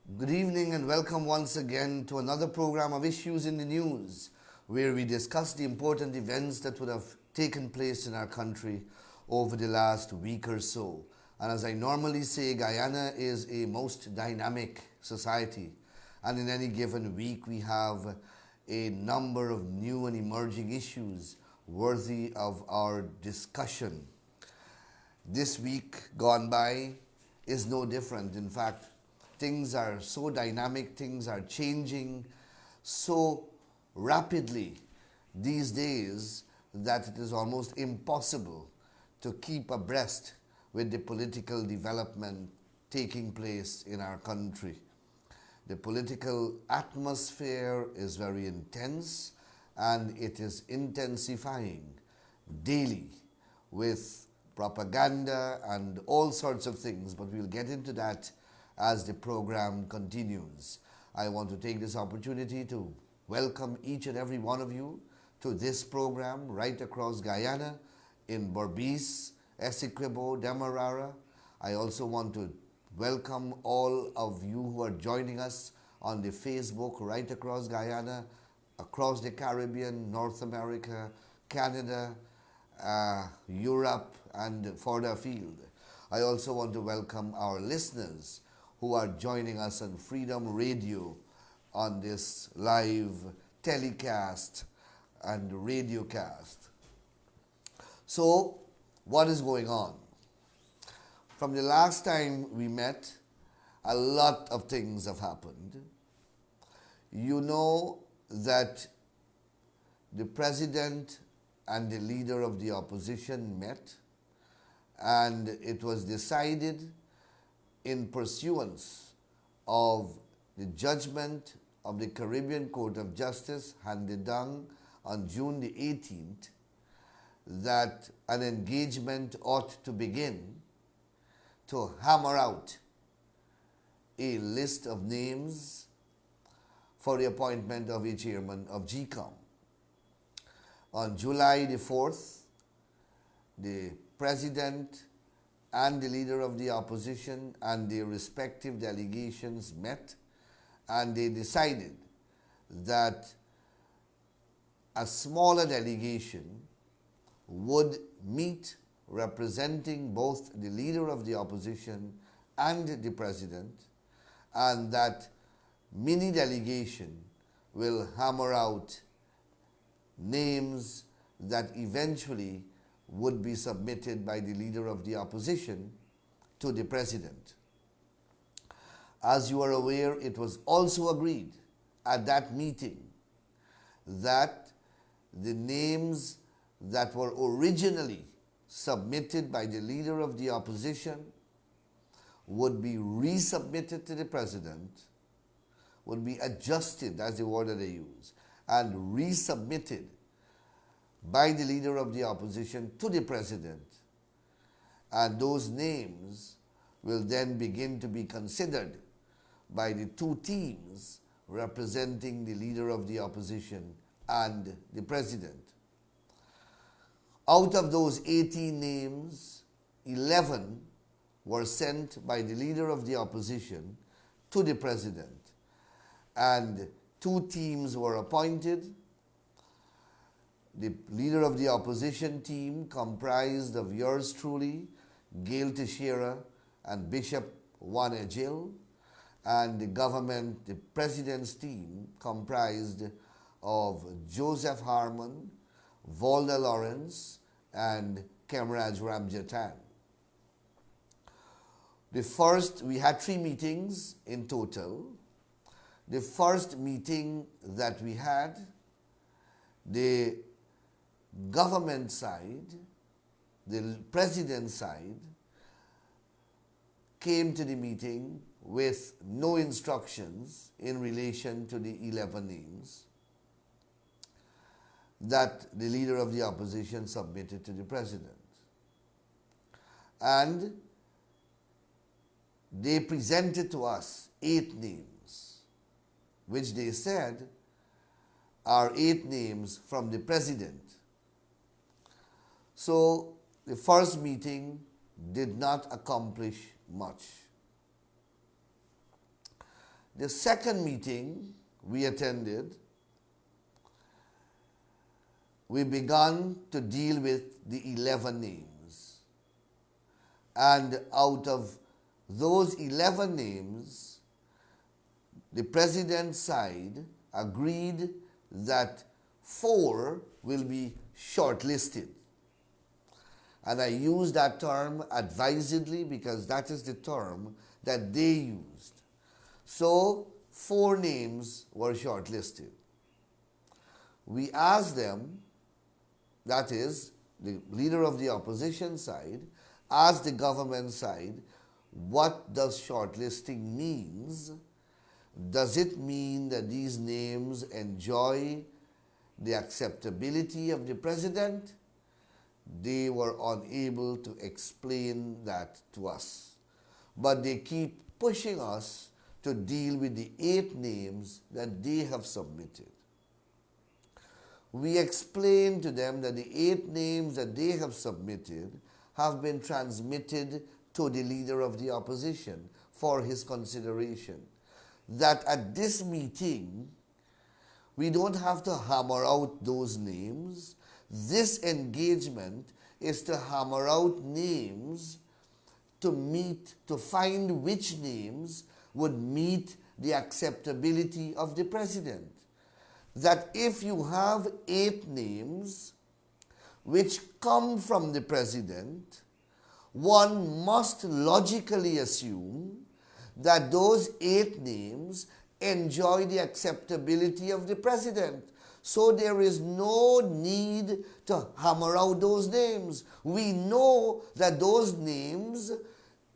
Good evening and welcome once again to another program of Issues in the News, where we discuss the important events that would have taken place in our country over the last week or so. And as I normally say, Guyana is a most dynamic society, and in any given week we have a number of new and emerging issues worthy of our discussion. This week gone by is no different. In fact, things are so dynamic, things are changing so rapidly these days that it is almost impossible to keep abreast with the political development taking place in our country. The political atmosphere is very intense and it is intensifying daily with propaganda and all sorts of things, but we'll get into that as the program continues. I want to take this opportunity to welcome each and every one of you to this program right across Guyana, in Berbice, Essequibo, Demerara. I also want to welcome all of you who are joining us on the Facebook right across Guyana, across the Caribbean, North America, Canada, Europe, and further afield. I also want to welcome our listeners who are joining us on Freedom Radio on this live telecast and radiocast. So, what is going on? From the last time we met, a lot of things have happened. You know that the president and the leader of the opposition met, and it was decided in pursuance of the judgment of the Caribbean Court of Justice handed down on June the 18th that an engagement ought to begin to hammer out a list of names for the appointment of a chairman of GCOM. On July the 4th, the president and the leader of the opposition and their respective delegations met, and they decided that a smaller delegation would meet representing both the leader of the opposition and the president, and that mini delegation will hammer out names that eventually would be submitted by the leader of the opposition to the president. As you are aware, it was also agreed at that meeting that the names that were originally submitted by the leader of the opposition would be resubmitted to the president, would be adjusted, that's the word that they use, and resubmitted by the leader of the opposition to the president. And those names will then begin to be considered by the two teams representing the leader of the opposition and the president. Out of those 18 names, 11 were sent by the leader of the opposition to the president, and two teams were appointed. The leader of the opposition team, comprised of yours truly, Gail Teixeira and Bishop Wanejil, and the president's team, comprised of Joseph Harmon, Volda Lawrence, and Kemraj Ramjatan. We had 3 meetings in total. The first meeting that we had, the government side, the president's side, came to the meeting with no instructions in relation to the 11 names that the leader of the opposition submitted to the president. And they presented to us 8 names, which they said are 8 names from the president. So the first meeting did not accomplish much. The second meeting we attended, we began to deal with the 11 names. And out of those 11 names, the president's side agreed that 4 will be shortlisted. And I use that term advisedly because that is the term that they used. So 4 names were shortlisted. We asked them, that is, the leader of the opposition side, asked the government side, what does shortlisting means? Does it mean that these names enjoy the acceptability of the president? They were unable to explain that to us. But they keep pushing us to deal with the 8 names that they have submitted. We explained to them that the 8 names that they have submitted have been transmitted to the leader of the opposition for his consideration. That at this meeting, we don't have to hammer out those names. This engagement is to hammer out names to find which names would meet the acceptability of the president. That if you have 8 names which come from the president, one must logically assume that those 8 names enjoy the acceptability of the president. So there is no need to hammer out those names. We know that those names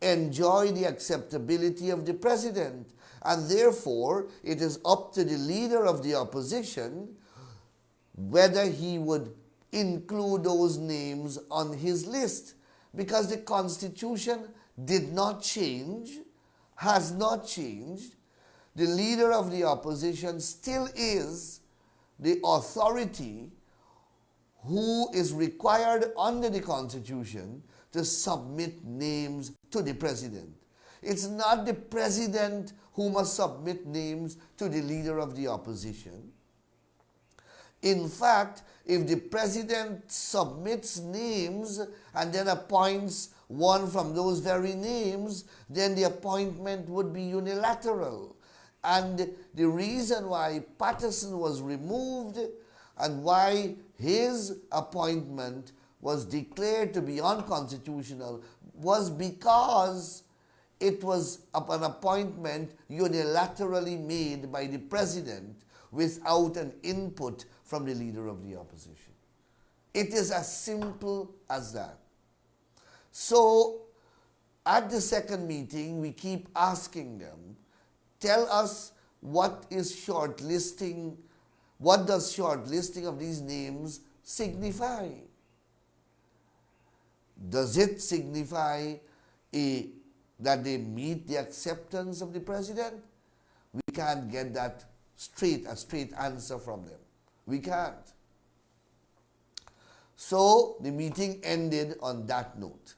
enjoy the acceptability of the president. And therefore, it is up to the leader of the opposition whether he would include those names on his list. Because the Constitution did not change, has not changed. The leader of the opposition still is the authority who is required under the Constitution to submit names to the president. It's not the president who must submit names to the leader of the opposition. In fact, if the president submits names and then appoints one from those very names, then the appointment would be unilateral. And the reason why Patterson was removed and why his appointment was declared to be unconstitutional was because it was an appointment unilaterally made by the president without an input from the leader of the opposition. It is as simple as that. So, at the second meeting, we keep asking them, tell us what is shortlisting, what does shortlisting of these names signify? Does it signify that they meet the acceptance of the president? We can't get that a straight answer from them. We can't. So the meeting ended on that note.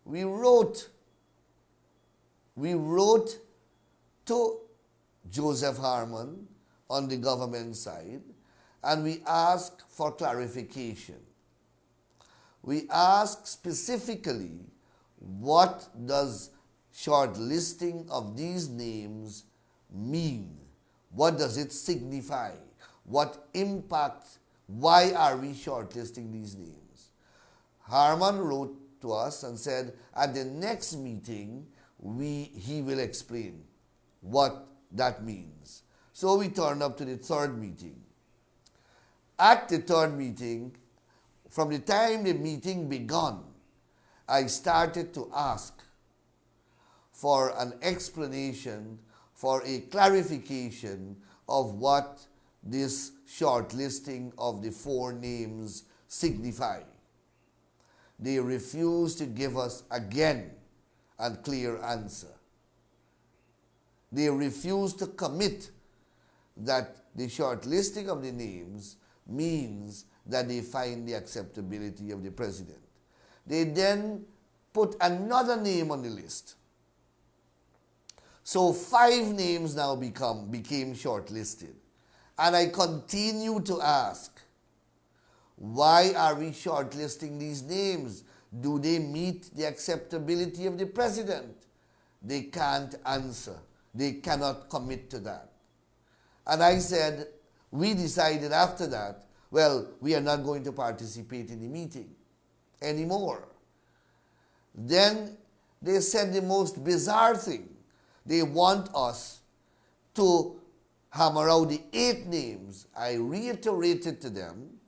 We wrote to Joseph Harman on the government side and we asked for clarification. We asked specifically, what does shortlisting of these names mean? What does it signify? What impact? Why are we shortlisting these names? Harman wrote to us and said, at the next meeting, he will explain what that means. So we turned up to the third meeting. At the third meeting, from the time the meeting began, I started to ask for an explanation, for a clarification of what this shortlisting of the 4 names signify. They refused to give us again a clear answer. They refused to commit that the shortlisting of the names means that they find the acceptability of the president. They then put another name on the list. So 5 names now became shortlisted. And I continue to ask, why are we shortlisting these names? Do they meet the acceptability of the president? They can't answer. They cannot commit to that. And I said, we decided after that, well, we are not going to participate in the meeting anymore. Then they said the most bizarre thing. They want us to hammer out the 8 names. I reiterated to them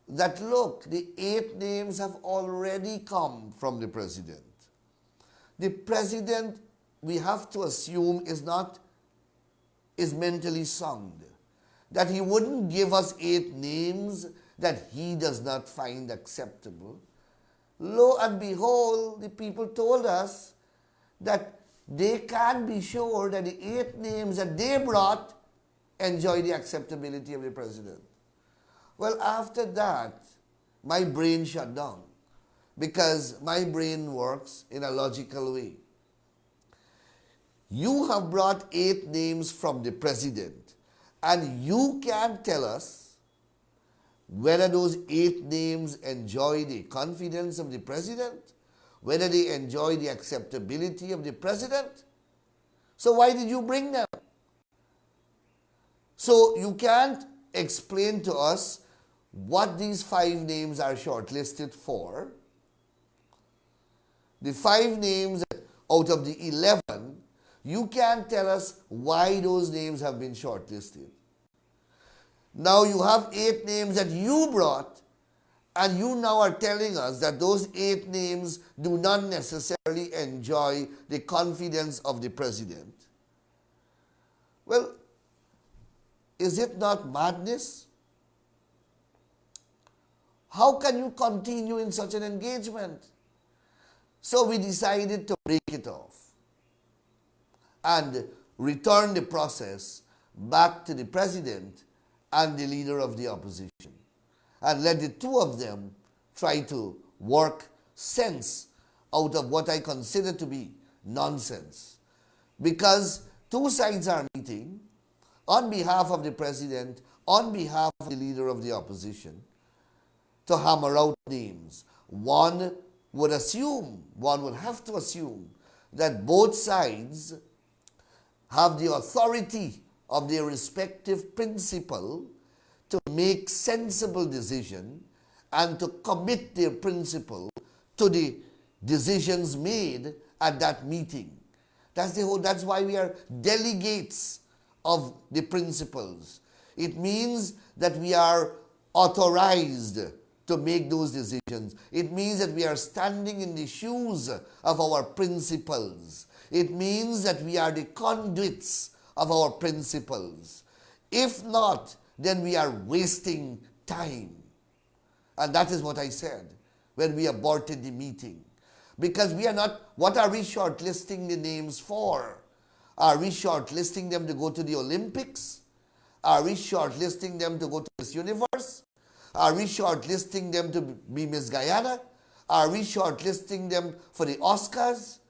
that, look, the 8 names have already come from the president. The president, we have to assume, is mentally sound. That he wouldn't give us 8 names that he does not find acceptable. Lo and behold, the people told us that they can't be sure that the 8 names that they brought enjoy the acceptability of the president. Well, after that, my brain shut down, because my brain works in a logical way. You have brought 8 names from the president, and you can't tell us whether those 8 names enjoy the confidence of the president, whether they enjoy the acceptability of the president. So why did you bring them? So you can't explain to us what these 5 names are shortlisted for. The 5 names out of the 11, you can't tell us why those names have been shortlisted. Now you have 8 names that you brought, and you now are telling us that those 8 names do not necessarily enjoy the confidence of the president. Well, is it not madness? How can you continue in such an engagement? So we decided to break it off and return the process back to the president and the leader of the opposition, and let the 2 of them try to work sense out of what I consider to be nonsense. Because 2 sides are meeting on behalf of the president, on behalf of the leader of the opposition, to hammer out names. One would have to assume that both sides have the authority of their respective principle to make sensible decision and to commit their principle to the decisions made at that meeting. That's why we are delegates of the principles. It means that we are authorized to make those decisions. It means that we are standing in the shoes of our principles. It means that we are the conduits of our principles. If not, then we are wasting time. And that is what I said when we aborted the meeting. Because we are not, what are we shortlisting the names for? Are we shortlisting them to go to the Olympics? Are we shortlisting them to go to Miss Universe? Are we shortlisting them to be Miss Guyana? Are we shortlisting them for the Oscars?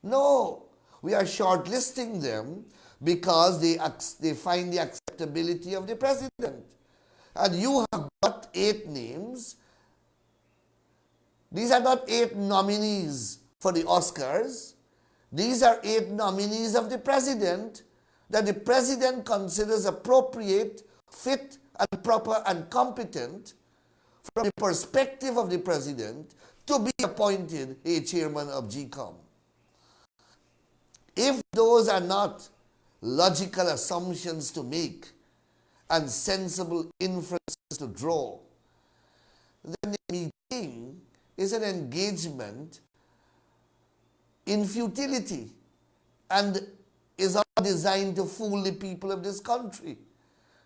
No. We are shortlisting them because they find the acceptability of the president. And you have got 8 names. These are not 8 nominees for the Oscars. These are 8 nominees of the president that the president considers appropriate, fit, and proper and competent from the perspective of the president to be appointed a chairman of GCOM. If those are not logical assumptions to make and sensible inferences to draw, then the meeting is an engagement in futility and is not designed to fool the people of this country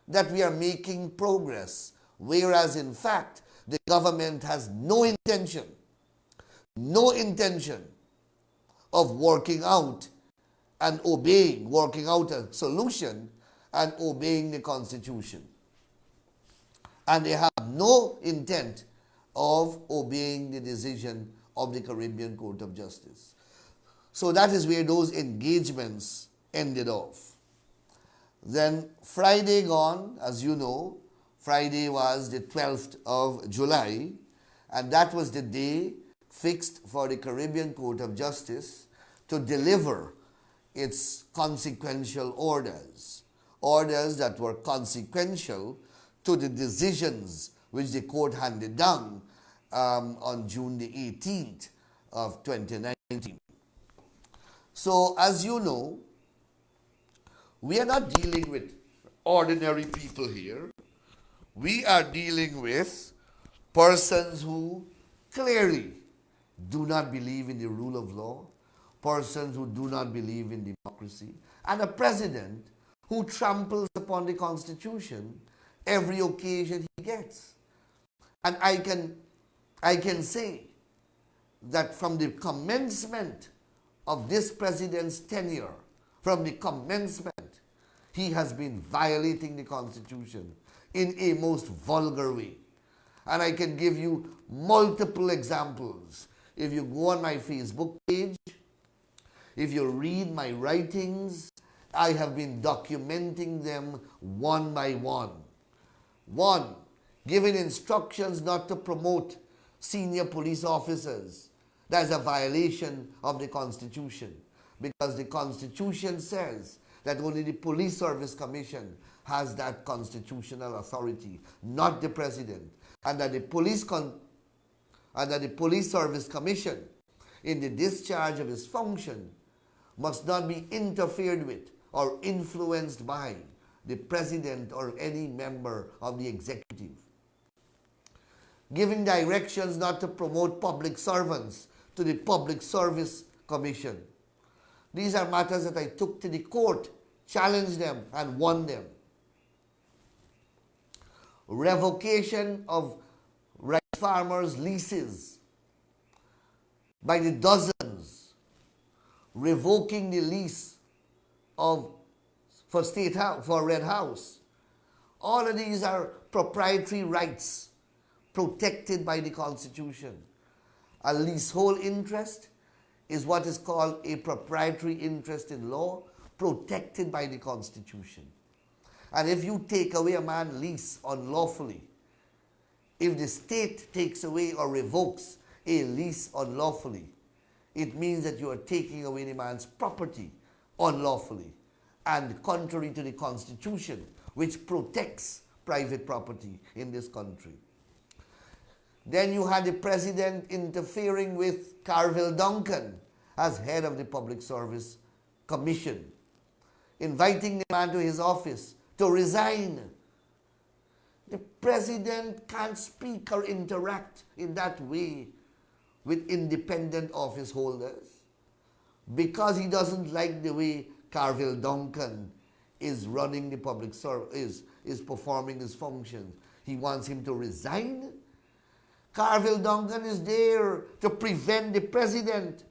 that we are making progress, whereas in fact the government has no intention of working out a solution and obeying the Constitution. And they have no intent of obeying the decision of the Caribbean Court of Justice. So that is where those engagements ended off. Then Friday gone, as you know, Friday was the 12th of July, and that was the day fixed for the Caribbean Court of Justice to deliver its consequential orders, orders that were consequential to the decisions which the court handed down on June the 18th of 2019. So, as you know, we are not dealing with ordinary people here. We are dealing with persons who clearly do not believe in the rule of law, persons who do not believe in democracy, and a president who tramples upon the Constitution every occasion he gets. And I can say that from the commencement of this president's tenure, from the commencement, he has been violating the Constitution in a most vulgar way. And I can give you multiple examples. If you go on my Facebook page, if you read my writings, I have been documenting them one by one. One, giving instructions not to promote senior police officers. That's a violation of the Constitution, because the Constitution says that only the Police Service Commission has that constitutional authority, not the President, and that the Police Service Commission, in the discharge of its function, must not be interfered with or influenced by the President or any member of the executive. Giving directions not to promote public servants to the Public Service Commission. These are matters that I took to the court, challenged them, and won them. Revocation of rice farmers' leases by the dozens. Revoking the lease for Red House. All of these are proprietary rights protected by the Constitution. A leasehold interest is what is called a proprietary interest in law, protected by the Constitution. And if you take away a man's lease unlawfully, if the state takes away or revokes a lease unlawfully, it means that you are taking away the man's property unlawfully and contrary to the Constitution, which protects private property in this country. Then you had the president interfering with Carville Duncan as head of the Public Service Commission, inviting the man to his office to resign. The president can't speak or interact in that way with independent office holders because he doesn't like the way Carville Duncan is running the public service, is performing his functions. He wants him to resign. Carville Duncan is there to prevent the president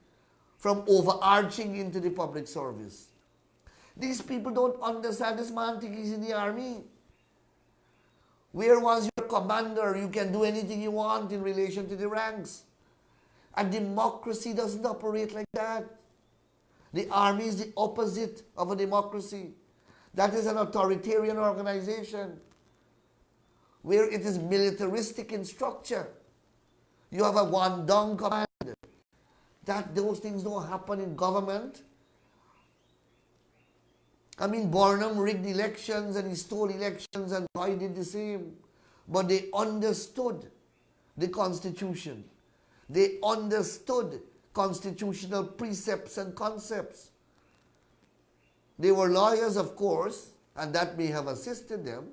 from overarching into the public service. These people don't understand. This man thinks he's in the army, where once you're a commander, you can do anything you want in relation to the ranks. And democracy doesn't operate like that. The army is the opposite of a democracy. That is an authoritarian organization where it is militaristic in structure. You have a one-down command. Those things don't happen in government. I mean, Burnham rigged elections and he stole elections and Roy did the same. But they understood the Constitution. They understood constitutional precepts and concepts. They were lawyers, of course, and that may have assisted them.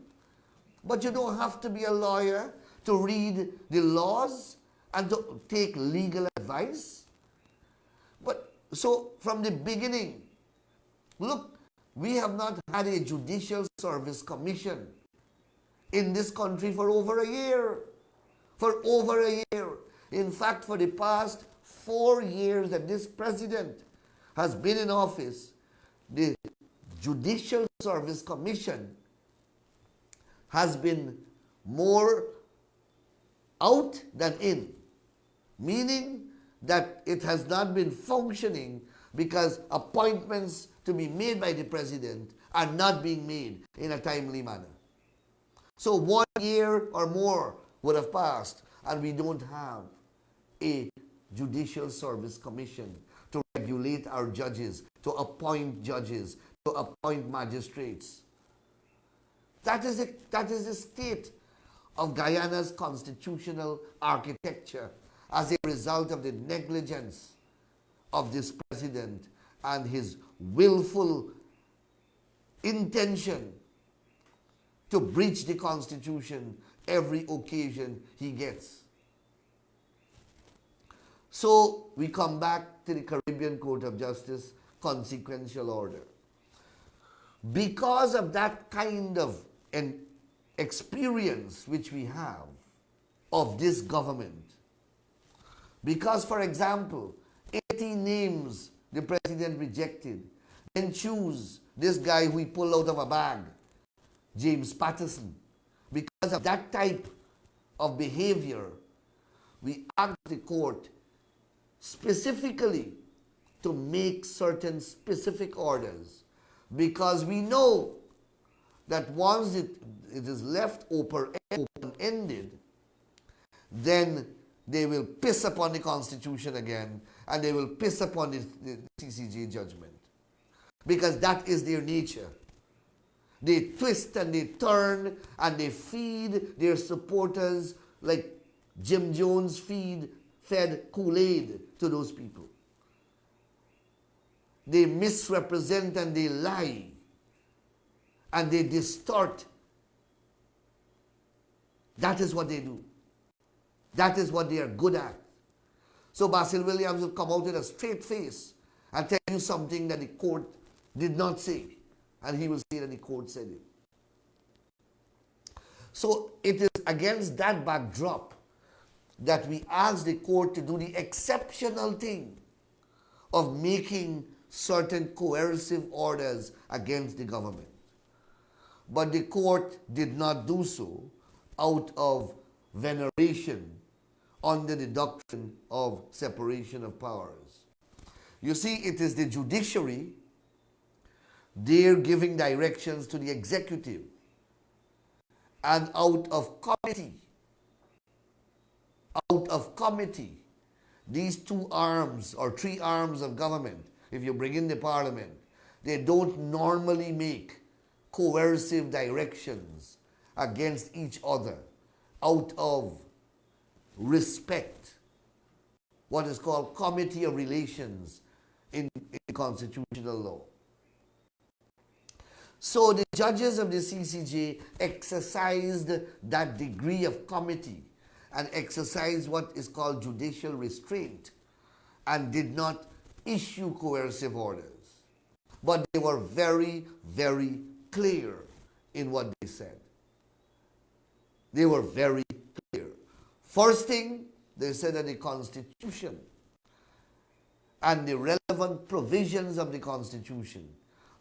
But you don't have to be a lawyer to read the laws and to take legal advice. But so from the beginning, look, we have not had a judicial service commission in this country for over a year. For over a year. In fact, for the past 4 years that this president has been in office, the Judicial Service Commission has been more out than in, meaning that it has not been functioning because appointments to be made by the president are not being made in a timely manner. So 1 year or more would have passed and we don't have a judicial service commission to regulate our judges, to appoint magistrates. That is the state of Guyana's constitutional architecture as a result of the negligence of this president and his willful intention to breach the Constitution every occasion he gets. So we come back to the Caribbean Court of Justice consequential order. Because of that kind of an experience which we have of this government, because, for example, 80 names the president rejected, then choose this guy who he pulled out of a bag, James Patterson. Because of that type of behavior, we asked the court specifically to make certain specific orders, because we know that once it is left open-ended, then they will piss upon the Constitution again, and they will piss upon the CCJ judgment, because that is their nature. They twist and they turn and they feed their supporters like Jim Jones fed Kool-Aid to those people. They misrepresent and they lie and they distort. That is what they do. That is what they are good at. So Basil Williams will come out with a straight face and tell you something that the court did not say. And he will say that the court said it. So it is against that backdrop that we ask the court to do the exceptional thing of making certain coercive orders against the government. But the court did not do so out of veneration under the doctrine of separation of powers. You see, it is the judiciary, they're giving directions to the executive, and out of committee, these two arms or three arms of government, if you bring in the parliament, they don't normally make coercive directions against each other out of respect, what is called committee of relations in constitutional law. So the judges of the CCJ exercised that degree of committee and exercised what is called judicial restraint and did not issue coercive orders. But they were very, very clear in what they said. They were very clear. First thing, they said that the Constitution and the relevant provisions of the Constitution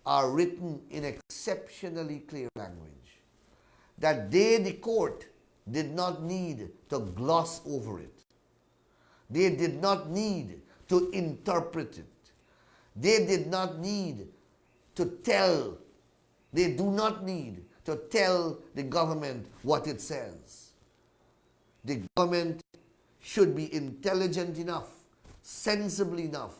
are written in exceptionally clear language. That they, the court, did not need to gloss over it. They did not need to interpret it. They did not need to tell. They do not need to tell the government what it says. The government should be intelligent enough, sensible enough,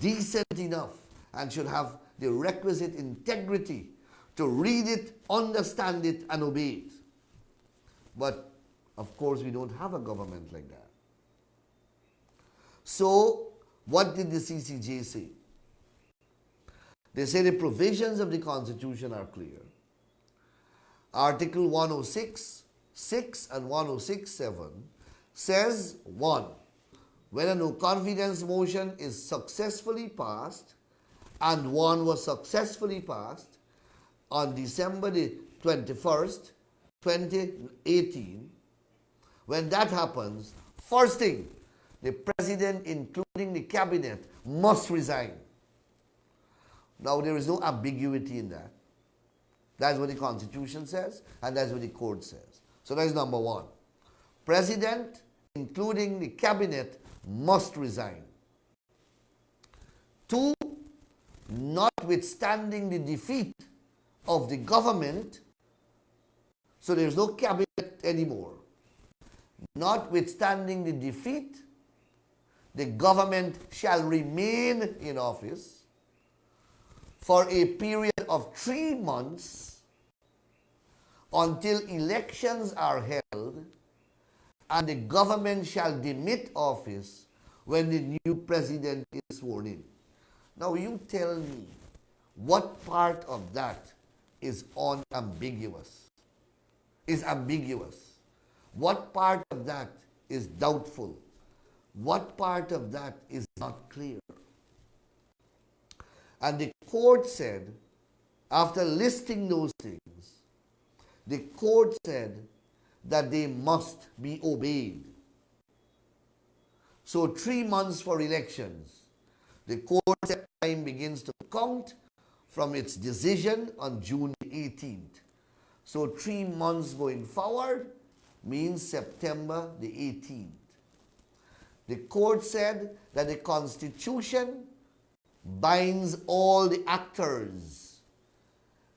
decent enough, and should have the requisite integrity to read it, understand it, and obey it. But, of course, we don't have a government like that. So, what did the CCJ say? They say the provisions of the Constitution are clear. Article 106(6) and 106(7) says, 1. When a no confidence motion is successfully passed, and one was successfully passed on December the 21st, 2018, when that happens, first thing, the president, including the cabinet, must resign. Now, there is no ambiguity in that. That's what the Constitution says, and that's what the court says. So that is number one. President, including the cabinet, must resign. Two, notwithstanding the defeat of the government, so there's no cabinet anymore. Notwithstanding the defeat, the government shall remain in office for a period of 3 months until elections are held, and the government shall demit office when the new president is sworn in. Now you tell me, what part of that is unambiguous? Is ambiguous? What part of that is doubtful? What part of that is not clear? And the court said, after listing those things, the court said that they must be obeyed. So 3 months for elections. The court said time begins to count from its decision on June 18th. So 3 months going forward means September the 18th. The court said that the Constitution binds all the actors,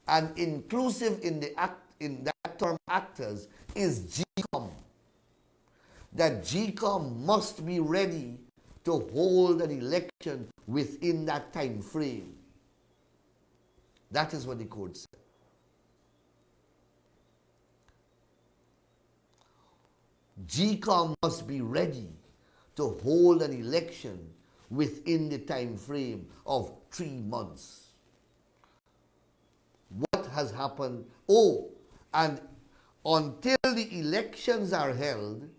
and inclusive in that term actors is GCOM. That GCOM must be ready to hold an election within that time frame. That is what the court said. GCOM must be ready to hold an election within the time frame of 3 months. What has happened? Oh, and until the elections are held,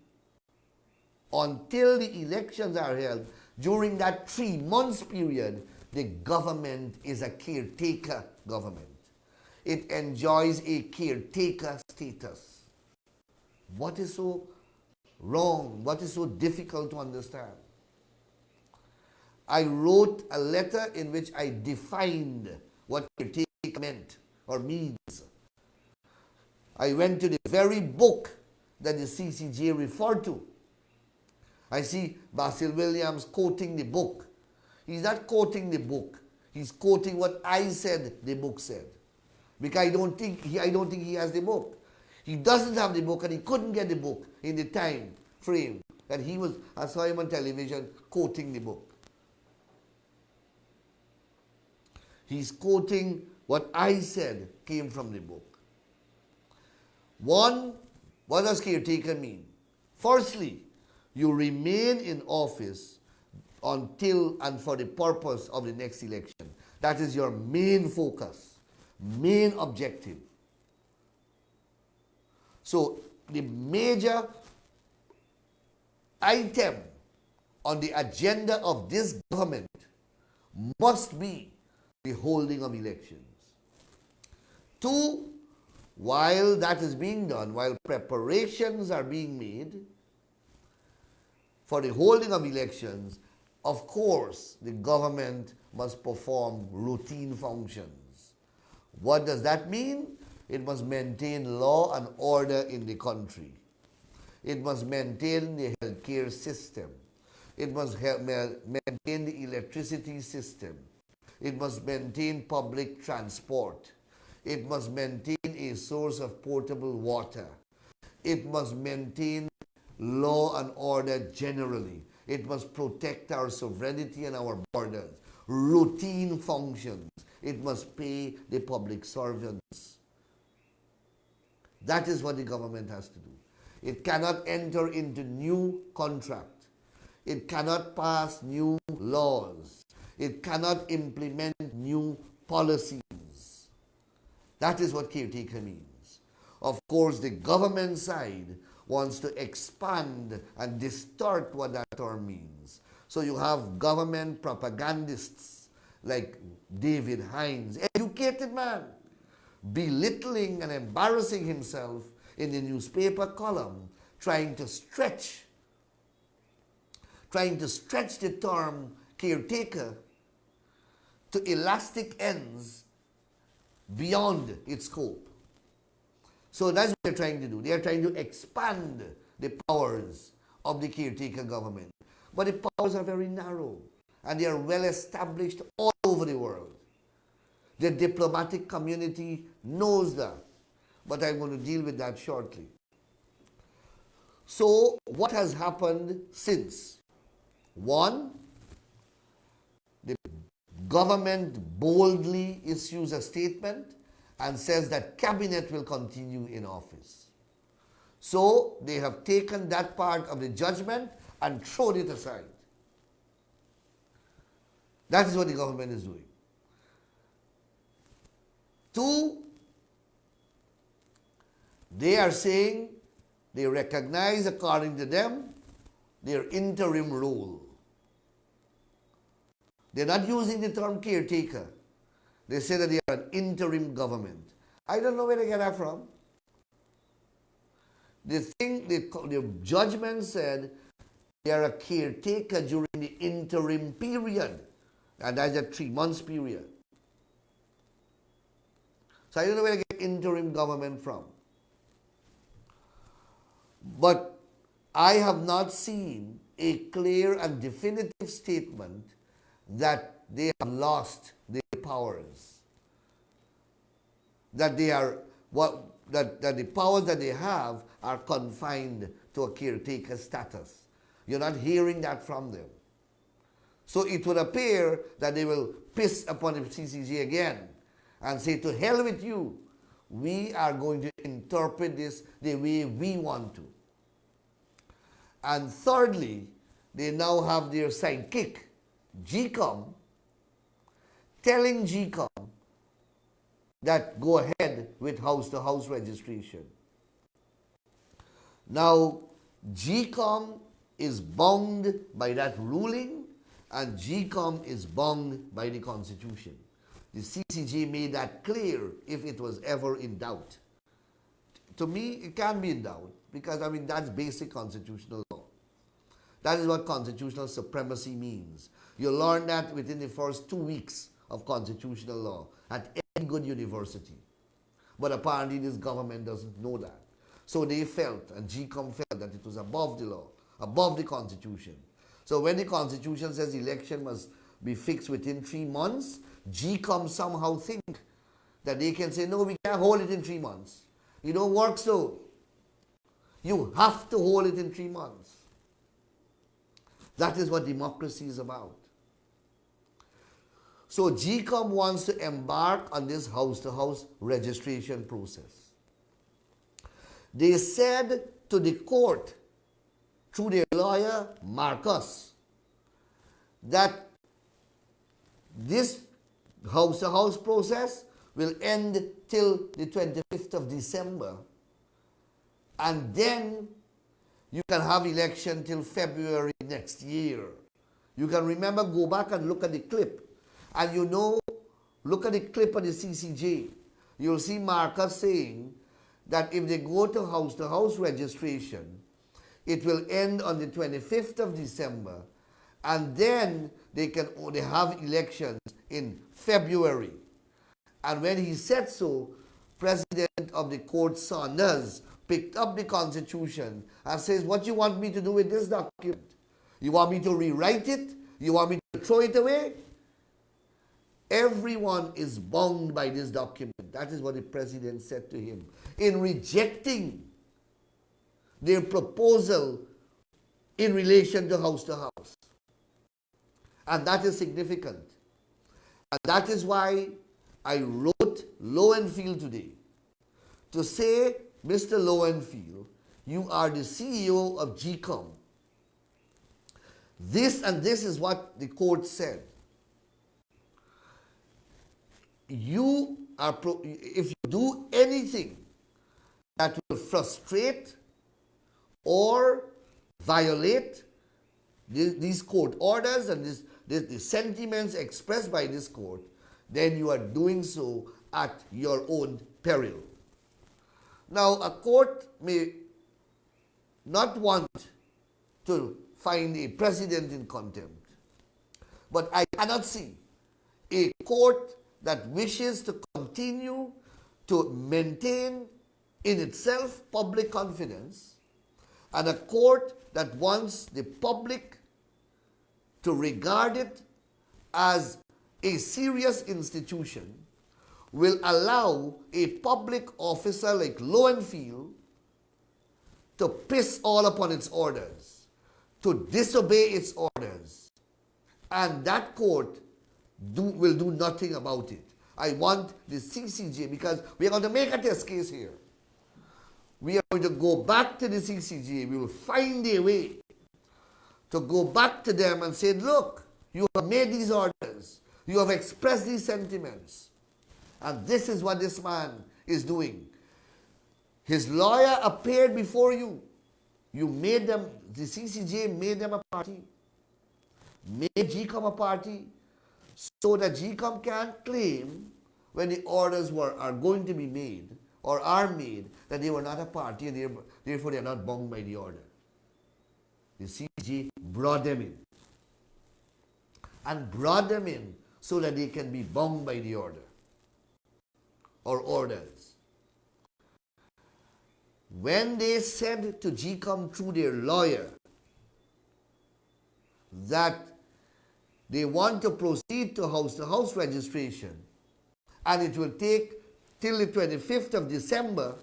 during that 3 months period, the government is a caretaker government. It enjoys a caretaker status. What is so wrong? What is so difficult to understand? I wrote a letter in which I defined what caretaker meant or means. I went to the very book that the CCJ referred to. I see Basil Williams quoting the book. He's not quoting the book. He's quoting what I said the book said. Because I don't think he has the book. He doesn't have the book, and he couldn't get the book in the time frame that he was. I saw him on television quoting the book. He's quoting what I said came from the book. One, what does caretaker mean? Firstly, you remain in office until and for the purpose of the next election. That is your main focus, main objective. So the major item on the agenda of this government must be the holding of elections. Two, while that is being done, while preparations are being made for the holding of elections, of course, the government must perform routine functions. What does that mean? It must maintain law and order in the country. It must maintain the healthcare system. It must maintain the electricity system. It must maintain public transport. It must maintain a source of potable water. It must maintain law and order generally. It must protect our sovereignty and our borders. Routine functions. It must pay the public servants. That is what the government has to do. It cannot enter into new contract. It cannot pass new laws. It cannot implement new policies. That is what caretaker means. Of course, the government side wants to expand and distort what that term means. So you have government propagandists like David Hines, educated man, belittling and embarrassing himself in the newspaper column, trying to stretch the term caretaker to elastic ends beyond its scope. So that's what they're trying to do. They are trying to expand the powers of the caretaker government. But the powers are very narrow. and they are well established all over the world. The diplomatic community knows that, but I'm going to deal with that shortly. So, what has happened since? One, the government boldly issues a statement and says that cabinet will continue in office. So, they have taken that part of the judgment and thrown it aside. That is what the government is doing. Two, they are saying they recognize, according to them, their interim role. They're not using the term caretaker. They say that they are an interim government. I don't know where they get that from. The judgment said they are a caretaker during the interim period, and that's a 3 months period. So I don't know where they get interim government from. But I have not seen a clear and definitive statement that they have lost their powers. That they are that the powers that they have are confined to a caretaker status. You're not hearing that from them. So it would appear that they will piss upon the CCJ again and say, to hell with you. We are going to interpret this the way we want to. And thirdly, they now have their sidekick, GCOM, telling GCOM that go ahead with house-to-house registration. Now, GCOM is bound by that ruling, and GCOM is bound by the Constitution. The CCJ made that clear if it was ever in doubt. To me, it can be in doubt because, I mean, that's basic constitutional law. That is what constitutional supremacy means. You learn that within the first 2 weeks of constitutional law at any good university. But apparently this government doesn't know that. So they felt, and GCOM felt, that it was above the law, above the Constitution. So when the Constitution says election must be fixed within 3 months, GCOM somehow think that they can say, no, we can't hold it in 3 months. It don't work so. You have to hold it in 3 months. That is what democracy is about. So GCOM wants to embark on this house-to-house registration process. They said to the court, through their lawyer, Marcus, that this house-to-house process will end till the 25th of December, and then you can have election till February next year. You can remember, go back and look at the clip. And you know, look at the clip of the CCJ. You'll see Marcus saying that if they go to house registration, it will end on the 25th of December, and then they have elections in February. And when he said so, President of the court, Saunders, picked up the Constitution and says, what you want me to do with this document? You want me to rewrite it? You want me to throw it away? Everyone is bound by this document. That is what the president said to him in rejecting their proposal in relation to house. And that is significant. And that is why I wrote Lowenfield today to say, Mr. Lowenfield, you are the CEO of GCOM. This is what the court said. If you do anything that will frustrate or violate these court orders and the sentiments expressed by this court, then you are doing so at your own peril. Now, a court may not want to find a president in contempt, but I cannot see a court that wishes to continue to maintain in itself public confidence, and a court that wants the public to regard it as a serious institution will allow a public officer like Lowenfield to piss all upon its orders, to disobey its orders, and that court will do nothing about it. I want the CCJ, because we are going to make a test case here. We are going to go back to the CCJ. We will find a way to go back to them and say, look, you have made these orders. You have expressed these sentiments. And this is what this man is doing. His lawyer appeared before you. You made them, the CCJ made them a party. Made GCOM a party so that GCOM can't claim when the orders are going to be made or are made that they were not a party and therefore they are not bound by the order. The CCJ brought them in. And brought them in so that they can be bound by the order or orders. When they said to GCOM through their lawyer that they want to proceed to house-to-house registration and it will take till the 25th of December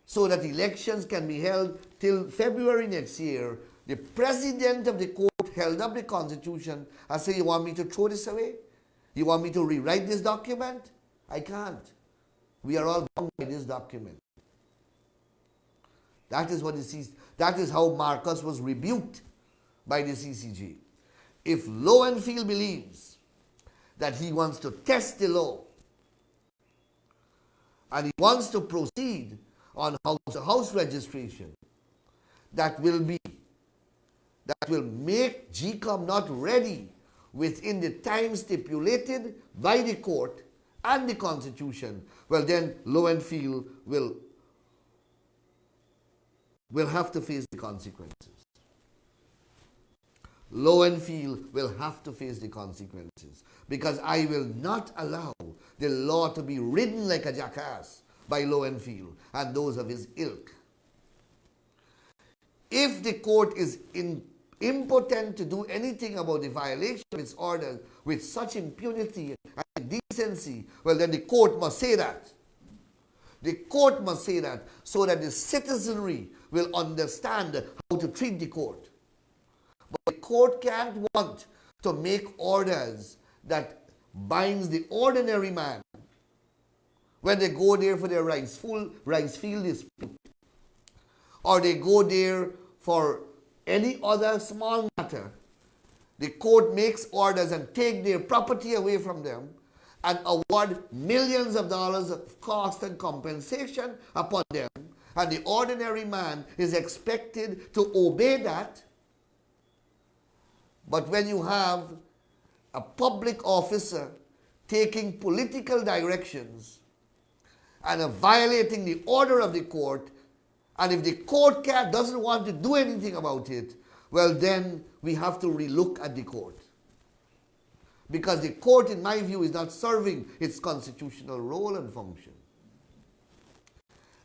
so that elections can be held till February next year, the president of the court held up the Constitution and said, you want me to throw this away? You want me to rewrite this document? I can't. We are all bound by this document. That is how Marcus was rebuked by the CCJ. If Lowenfield believes that he wants to test the law and he wants to proceed on house-to-house registration, that will make GCOM not ready within the time stipulated by the court and the Constitution, well then Lowenfield will have to face the consequences. Lowenfield will have to face the consequences, because I will not allow the law to be ridden like a jackass by Lowenfield and those of his ilk. If the court is impotent to do anything about the violation of its orders with such impunity and decency, well then the court must say that. The court must say that so that the citizenry will understand how to treat the court. But the court can't want to make orders that binds the ordinary man when they go there for their rice field dispute, or they go there for any other small matter. The court makes orders and take their property away from them and award millions of dollars of cost and compensation upon them, and the ordinary man is expected to obey that. But when you have a public officer taking political directions and violating the order of the court, and if the court doesn't want to do anything about it, well then we have to relook at the court. Because the court, in my view, is not serving its constitutional role and function.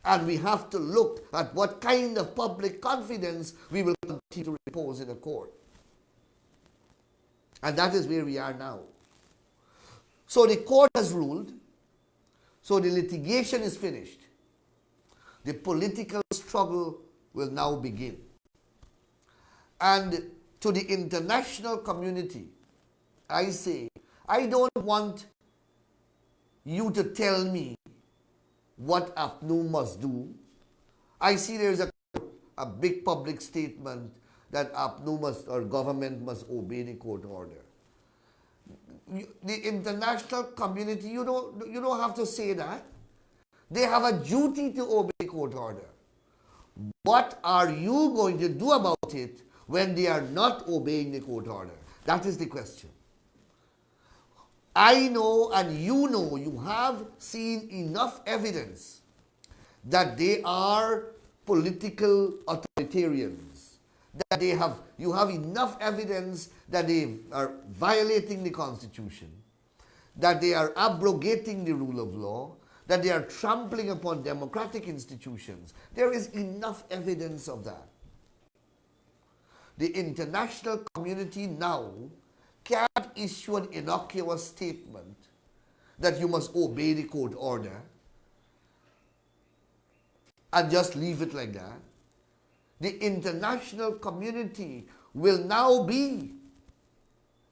And we have to look at what kind of public confidence we will continue to repose in the court. And that is where we are now. So the court has ruled, so the litigation is finished. The political struggle will now begin. And to the international community, I say, I don't want you to tell me what APNU must do. I see there's a big public statement that APNU must, or government must obey the court order. The international community, you don't have to say that. They have a duty to obey court order. What are you going to do about it when they are not obeying the court order? That is the question. I know and you know, you have seen enough evidence that they are political authoritarians. That you have enough evidence that they are violating the Constitution, that they are abrogating the rule of law, that they are trampling upon democratic institutions. There is enough evidence of that. The international community now can't issue an innocuous statement that you must obey the court order and just leave it like that. The international community will now be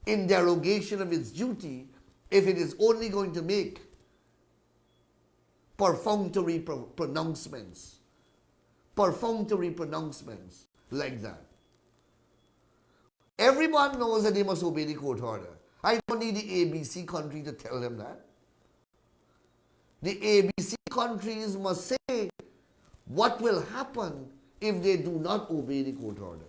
in derogation of its duty if it is only going to make perfunctory pronouncements like that. Everyone knows that they must obey the court order. I don't need the ABC country to tell them that. The ABC countries must say what will happen if they do not obey the court orders.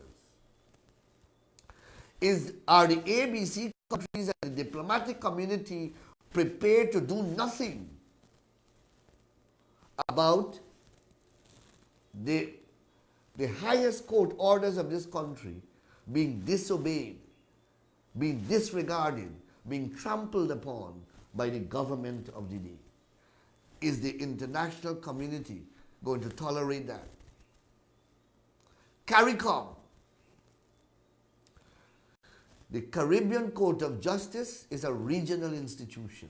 Are the ABC countries and the diplomatic community prepared to do nothing about the highest court orders of this country being disobeyed, being disregarded, being trampled upon by the government of the day? Is the international community going to tolerate that? CARICOM, the Caribbean Court of Justice, is a regional institution.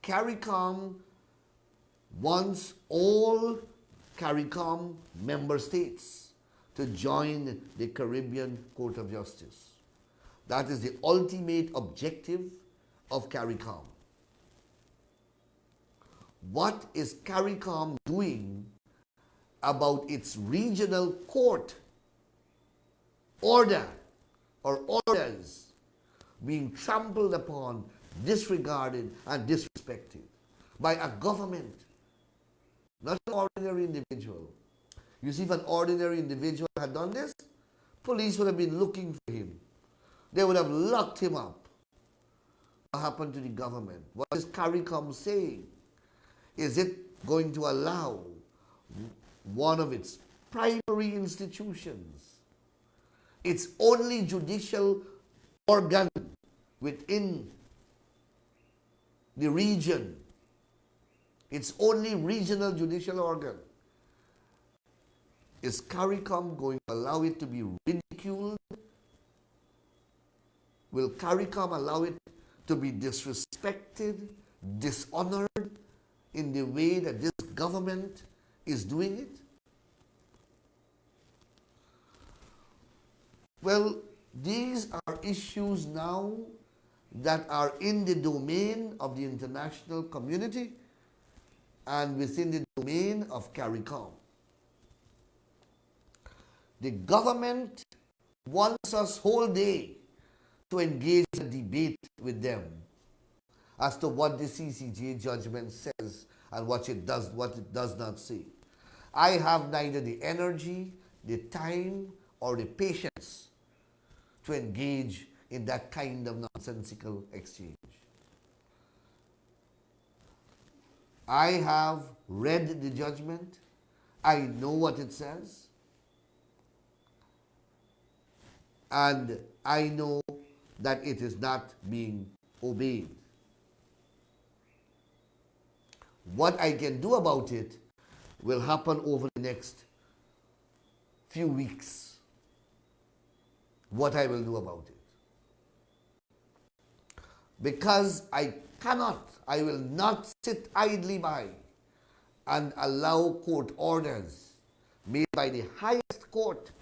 CARICOM wants all CARICOM member states to join the Caribbean Court of Justice. That is the ultimate objective of CARICOM. What is CARICOM doing about its regional court order or orders being trampled upon, disregarded, and disrespected by a government, not an ordinary individual? You see, if an ordinary individual had done this, police would have been looking for him. They would have locked him up. What happened to the government? What is CARICOM saying? Is it going to allow one of its primary institutions, its only judicial organ within the region, its only regional judicial organ, is CARICOM going to allow it to be ridiculed? Will CARICOM allow it to be disrespected, dishonored in the way that this government is doing it? Well, these are issues now that are in the domain of the international community and within the domain of CARICOM. The government wants us whole day to engage in a debate with them as to what the CCJ judgment says and what it does not say. I have neither the energy, the time, or the patience to engage in that kind of nonsensical exchange. I have read the judgment. I know what it says. And I know that it is not being obeyed. What I can do about it will happen over the next few weeks. What I will do about it. Because I will not sit idly by and allow court orders made by the highest court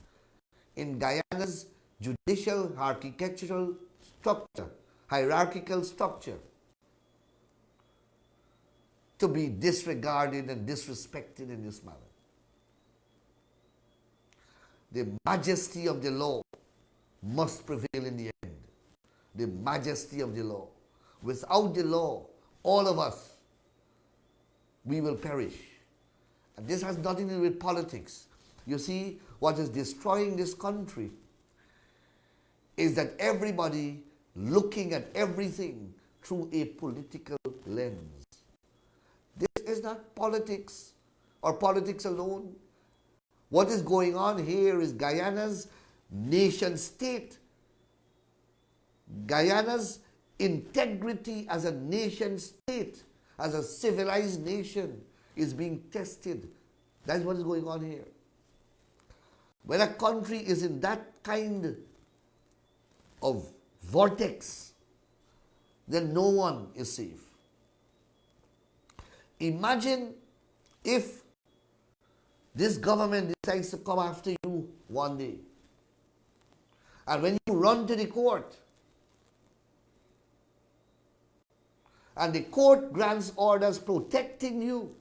in Guyana's judicial hierarchical structure to be disregarded and disrespected in this manner. The majesty of the law must prevail in the end. The majesty of the law. Without the law, all of us, we will perish. And this has nothing to do with politics. You see, what is destroying this country is that everybody looking at everything through a political lens. This is not politics or politics alone. What is going on here is Guyana's nation state. Guyana's integrity as a nation state, as a civilized nation, is being tested. That's what is going on here. When a country is in that kind of vortex, then no one is safe. Imagine if this government decides to come after you one day. And when you run to the court, and the court grants orders protecting you,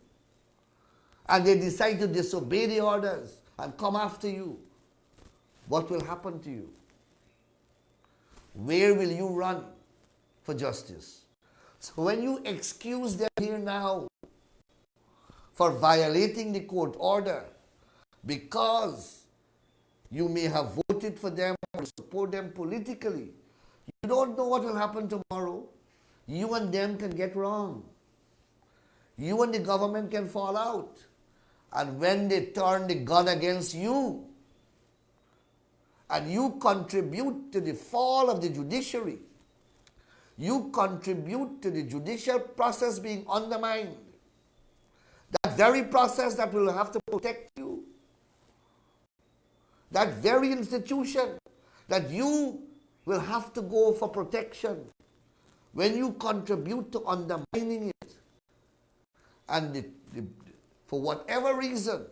and they decide to disobey the orders and come after you, what will happen to you? Where will you run for justice? So when you excuse them here now for violating the court order because you may have voted for them or support them politically, you don't know what will happen tomorrow. You and them can get wrong. You and the government can fall out. And when they turn the gun against you, and you contribute to the fall of the judiciary, you contribute to the judicial process being undermined, that very process that will have to protect you, that very institution that you will have to go for protection, when you contribute to undermining it, and for whatever reason,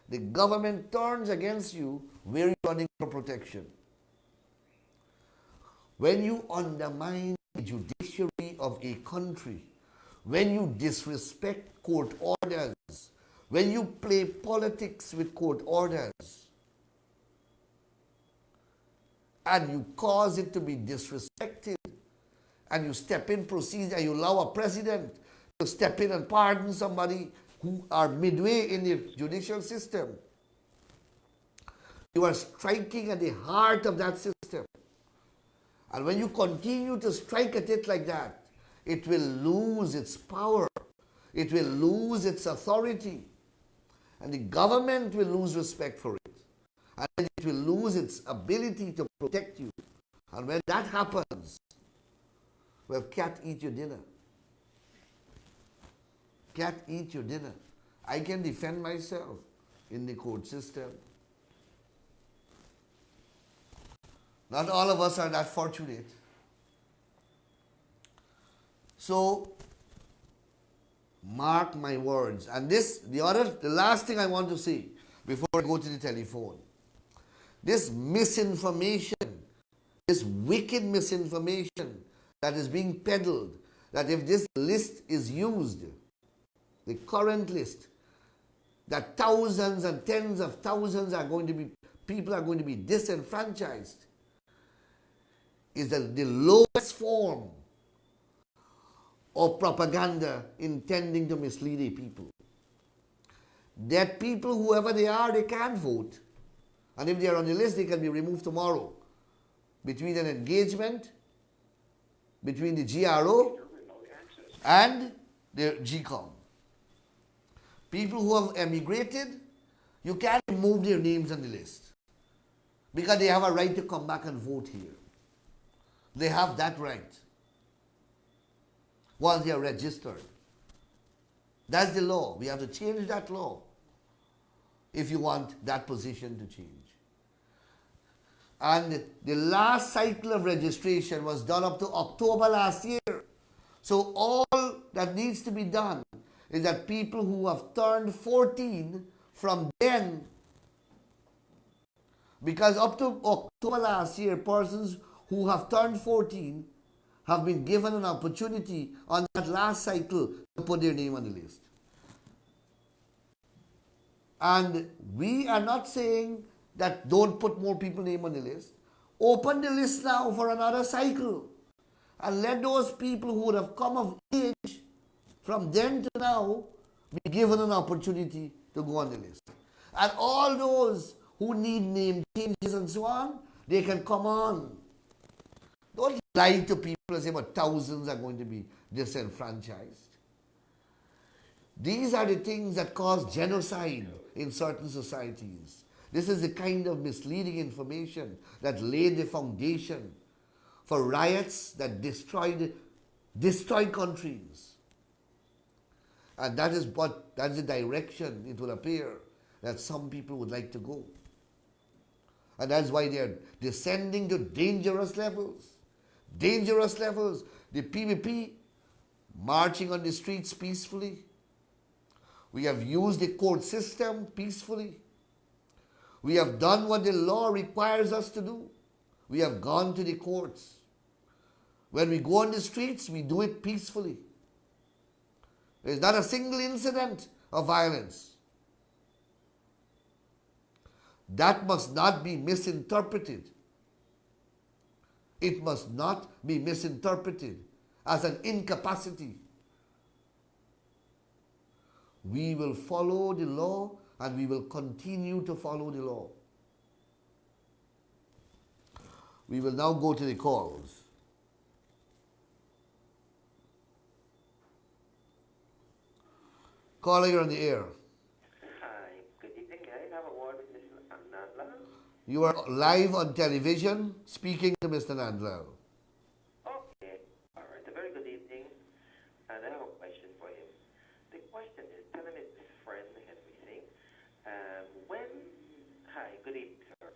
the government turns against you, where are you running for protection? When you undermine the judiciary of a country, when you disrespect court orders, when you play politics with court orders, and you cause it to be disrespected, and you step in procedure, and you allow a president to step in and pardon somebody who are midway in the judicial system, you are striking at the heart of that system. And when you continue to strike at it like that, it will lose its power. It will lose its authority. And the government will lose respect for it. And it will lose its ability to protect you. And when that happens, well, cat eat your dinner. Cat eat your dinner. I can defend myself in the court system. Not all of us are that fortunate. So, mark my words. And the last thing I want to say before I go to the telephone. This misinformation, this wicked misinformation that is being peddled, that if this list is used, the current list, that thousands and tens of thousands people are going to be disenfranchised, is the lowest form of propaganda intending to mislead a people. That people, whoever they are, they can't vote. And if they are on the list, they can be removed tomorrow. Between an engagement, between the GRO and the GCOM. People who have emigrated, you can't remove their names on the list. Because they have a right to come back and vote here. They have that right. Once they are registered. That's the law. We have to change that law if you want that position to change. And the last cycle of registration was done up to October last year. So all that needs to be done is that people who have turned 14 from then, because up to October last year, persons who have turned 14 have been given an opportunity on that last cycle to put their name on the list. And we are not saying that don't put more people's name on the list. Open the list now for another cycle. And let those people who would have come of age from then to now be given an opportunity to go on the list. And all those who need name changes and so on, they can come on. Don't lie to people and say, but thousands are going to be disenfranchised. These are the things that cause genocide in certain societies. This is the kind of misleading information that laid the foundation for riots that destroyed countries. And that is the direction it will appear that some people would like to go. And that's why they're descending to dangerous levels. Dangerous levels. The PVP marching on the streets peacefully. We have used the court system peacefully. We have done what the law requires us to do. We have gone to the courts. When we go on the streets, we do it peacefully. There is not a single incident of violence. That must not be misinterpreted. It must not be misinterpreted as an incapacity. We will follow the law and we will continue to follow the law. We will now go to the calls. Caller, you're on the air. Hi, good evening. Can I have a word with Mr. Nandlall? You are live on television speaking to Mr. Nandlall. Okay, all right. A very good evening, and I have a question for him. The question is, tell him it's his friend Henry Singh. Hi, good evening, sir.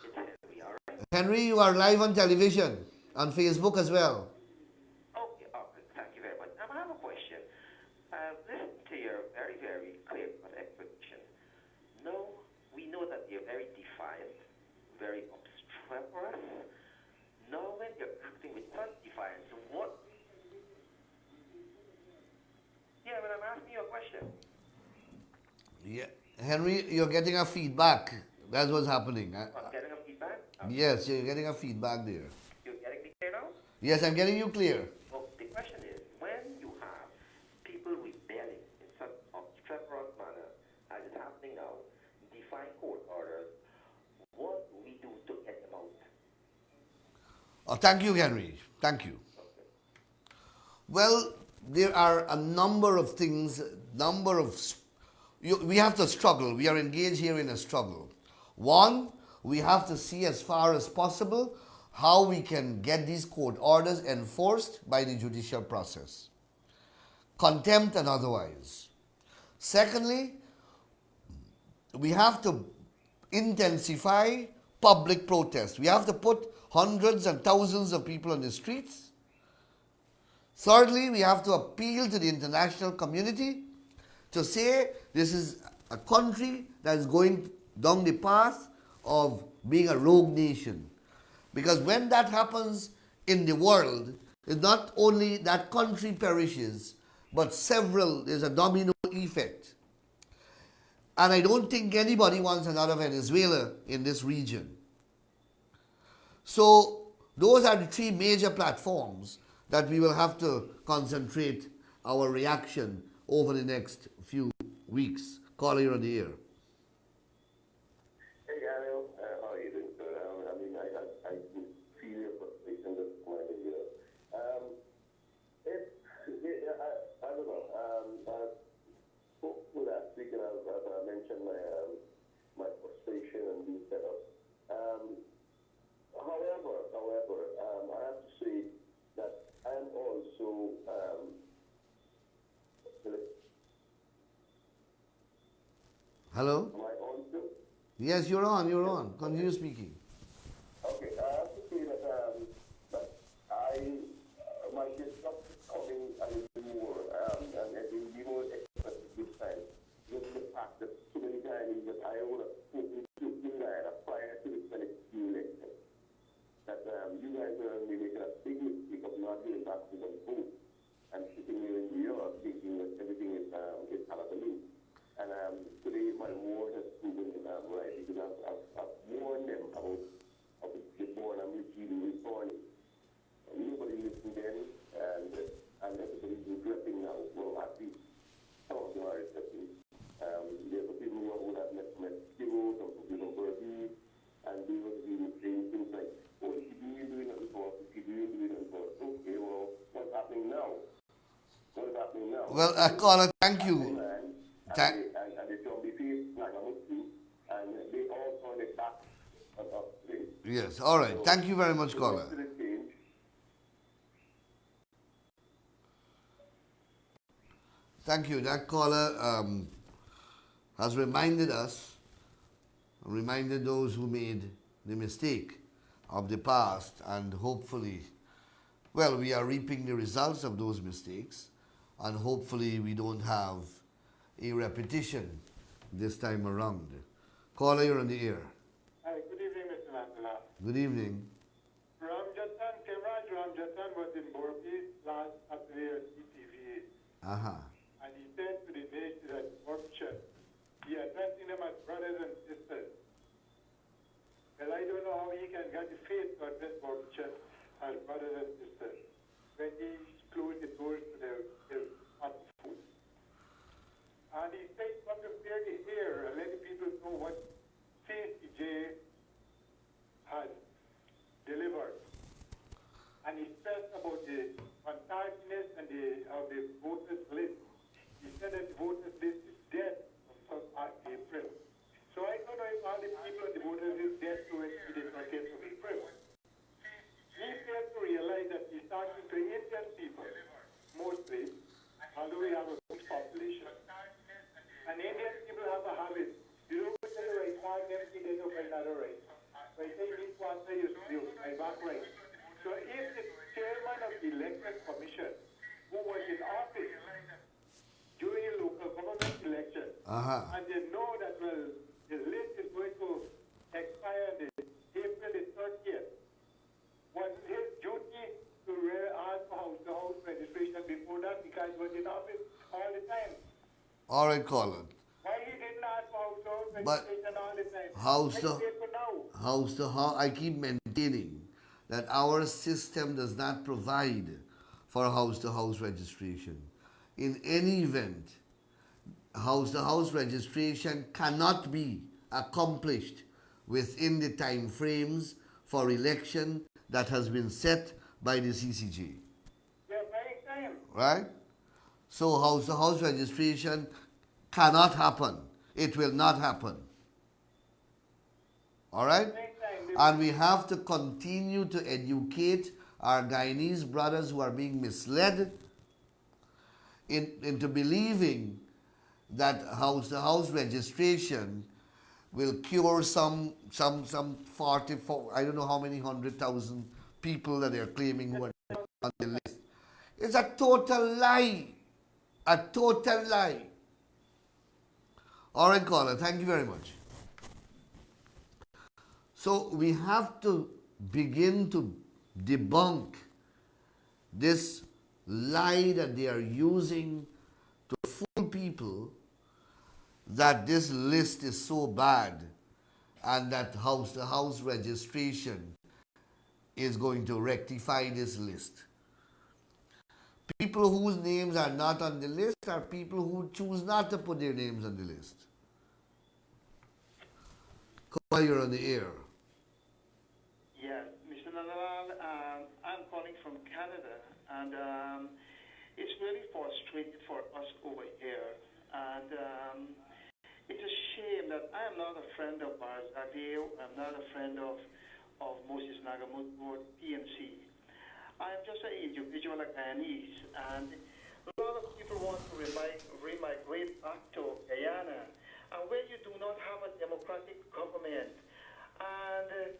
It's Henry, all right? Henry, you are live on television, on Facebook as well. Okay, thank you very much. I have a question. Listen to your very, very clear explanation. No, we know that you're very defiant, very obstreperous. Now, when you're acting with such defiance, what? Yeah, but I'm asking you a question. Yeah. Henry, you're getting a feedback. That's what's happening. I'm getting a feedback? Okay. Yes, you're getting a feedback there. You're getting me clear now? Yes, I'm getting you clear. Well, the question is, when you have people rebelling in such obstreperous manner, as is happening now, defying court orders, what do we do to get them out? Oh, thank you, Henry. Thank you. Okay. Well, there are a number of things, we have to struggle. We are engaged here in a struggle. One, we have to see as far as possible how we can get these court orders enforced by the judicial process, contempt and otherwise. Secondly, we have to intensify public protest. We have to put hundreds and thousands of people on the streets. Thirdly, we have to appeal to the international community to say this is a country that is going down the path of being a rogue nation. Because when that happens in the world, it's not only that country perishes, but there's a domino effect. And I don't think anybody wants another Venezuela in this region. So those are the three major platforms that we will have to concentrate our reaction over the next few weeks. Caller, you're on the air. Hey, Anil, how are you doing, sir? I can feel your frustration this morning here. I don't know. I spoke to last week and I mentioned my frustration and being fed up. However, I have to say that I'm also Hello? am I on too? Yes, you're on. Continue speaking. Okay, I have to say that my disgust is coming a little more, and it will be more expressive this time. Just the fact that so many times that I would have spoken to India prior to the 2016 election, that you guys are making a big mistake of not going back to the vote and sitting here in New York thinking that everything is happening. And today my ward has proven right, because I've warned them about the born and regime returning. Nobody listened then, and everybody's regretting now. Well, at least some of them are accepting. There's a people who would have met Kibo, some people who and they were saying things like, oh, the CBU doing it before, the CBU doing it before. Okay, well, what's happening now? Well, caller, thank you. And they don't be faced like a Muslim, and they all turn it back on us today. Yes, all right. Thank you very much, caller. Thank you. That caller has reminded us reminded those who made the mistake of the past, and hopefully, well, we are reaping the results of those mistakes, and hopefully we don't have a repetition this time around. Caller, you're on the air. Hi, good evening, Mr. Nandlall. Good evening. Ramjatan, Kemraj Ramjatan was in Borby last Saturday at ETV, Uh-huh. and he said to the nation that corruption, he addressing them as brothers and sisters. Well, I don't know how he can get the faith to address corruption as brothers and sisters when he closed the doors to the hot food. And he said something clearly here and let the people know what CCJ has delivered. And he stressed about the untimeliness and of the voters list. He said that the voters list is dead from April. So I don't know if all the people on the voters list dead to it to the 30th of April. He failed to realize that he's talking to Indian people, mostly, although we have a huge population. And Indian people have a habit. You don't say right one empty, they don't find another right. So I say this one say you my back right. So if the chairman of the election commission, who was in office during a local government election, Uh-huh. and they know that well the list is going to expire the April the 30th, was his duty to ask for house-to-house registration before that because he was in office all the time. All right, caller. Why he didn't ask for house-to-house But registration all the time? how's Let's the wait for now. how I keep maintaining that our system does not provide for house-to-house registration. In any event, house-to-house registration cannot be accomplished within the time frames for election that has been set by the CCJ. Yeah, right time. Right? So house-to-house registration cannot happen. It will not happen. All right? Right time. And we have to continue to educate our Guyanese brothers who are being misled into believing that house-to-house registration will cure some 44, I don't know how many 100,000 people that they're claiming who are on the list. It's a total lie. A total lie. All right, caller. Thank you very much. So we have to begin to debunk this lie that they are using to fool people that this list is so bad and that house-to-house registration is going to rectify this list. People whose names are not on the list are people who choose not to put their names on the list. Call, you're on the air. Yes, Mr. Nandlall, I'm calling from Canada, and it's really frustrating for us over here. And it's a shame that I am not a friend of Barzadeo, I'm not a friend of Moses Nagamoot or PNC. I am just an individual, a Guyanese, and a lot of people want to remigrate back to Guyana, and where you do not have a democratic government, and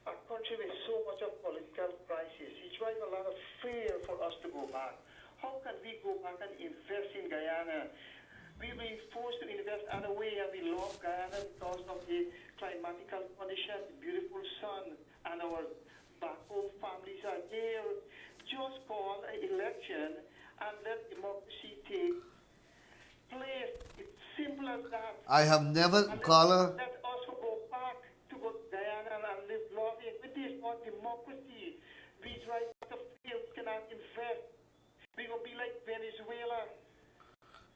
a country with so much of political crisis, it drives a lot of fear for us to go back. How can we go back and invest in Guyana? We've been forced to invest other way, and we love Guyana because of the climatical condition, the beautiful sun, and our back home families are there. Just call an election and let democracy take place. It's simple as that. I have never, And caller, let us go back to Guyana and live loving. It is not democracy. We drive the field, cannot invest. We will be like Venezuela.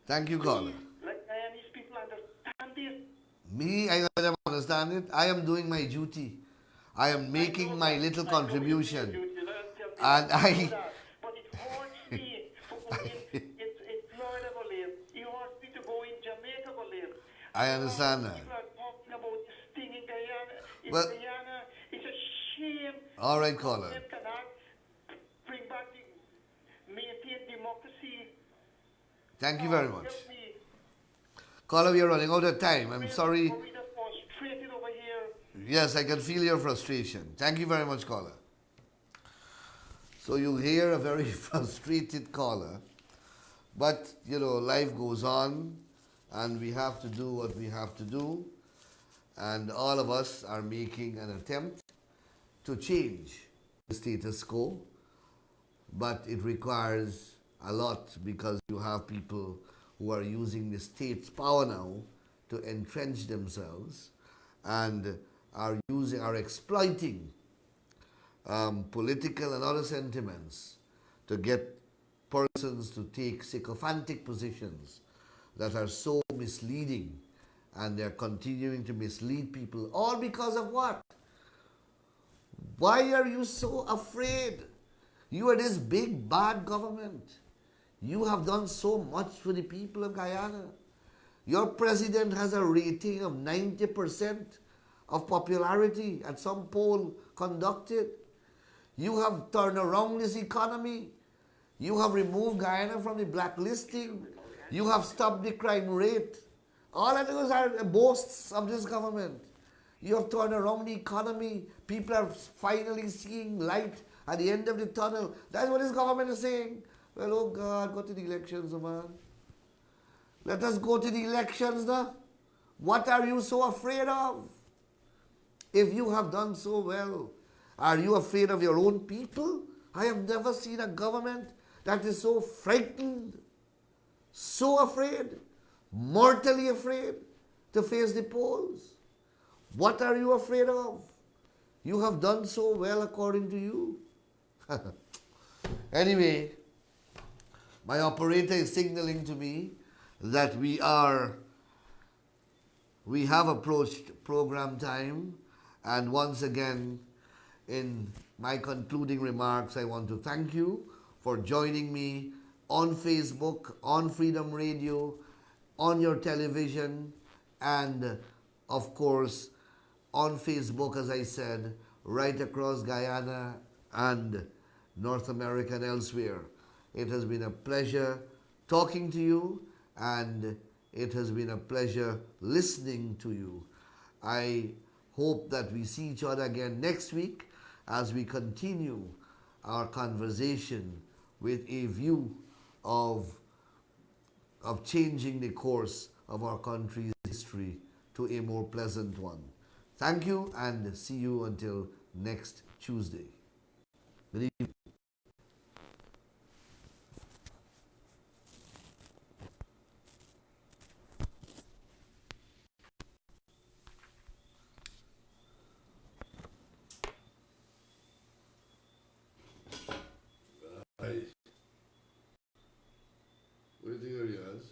thank you, caller. Like Guyanese people understand this. Me, I don't understand it. I am doing my duty. I am making my little contribution. And I, But it hurts me to go in Florida to live. It hurts me to go in Jamaica to live. I understand that. People are talking about this thing in Guyana. In Well- Guyana, it's a shame. all right, caller. Government cannot bring back maintain democracy. Thank you very much. Help me. Caller, we are running out of time. I'm sorry. We're frustrated over here. Yes, I can feel your frustration. Thank you very much, caller. So you hear a very frustrated caller, but life goes on, and we have to do what we have to do, and all of us are making an attempt to change the status quo, but it requires a lot because you have people who are using the state's power now to entrench themselves and are exploiting political and other sentiments to get persons to take sycophantic positions that are so misleading, and they're continuing to mislead people, all because of what? Why are you so afraid? You are this big bad government. You have done so much for the people of Guyana. Your president has a rating of 90% of popularity at some poll conducted. You have turned around this economy. You have removed Guyana from the blacklisting. You have stopped the crime rate. All of those are boasts of this government. You have turned around the economy. People are finally seeing light at the end of the tunnel. That's what this government is saying. Well, oh God, go to the elections, man. Let us go to the elections now. What are you so afraid of? If you have done so well, are you afraid of your own people? I have never seen a government that is so frightened, so afraid, mortally afraid to face the polls. What are you afraid of? You have done so well according to you. Anyway, my operator is signaling to me that we have approached program time, and once again, in my concluding remarks, I want to thank you for joining me on Facebook, on Freedom Radio, on your television, and of course on Facebook, as I said, right across Guyana and North America and elsewhere. It has been a pleasure talking to you, and it has been a pleasure listening to you. I hope that we see each other again next week as we continue our conversation with a view of changing the course of our country's history to a more pleasant one. Thank you, and see you until next Tuesday. Good evening. What do you think of yours?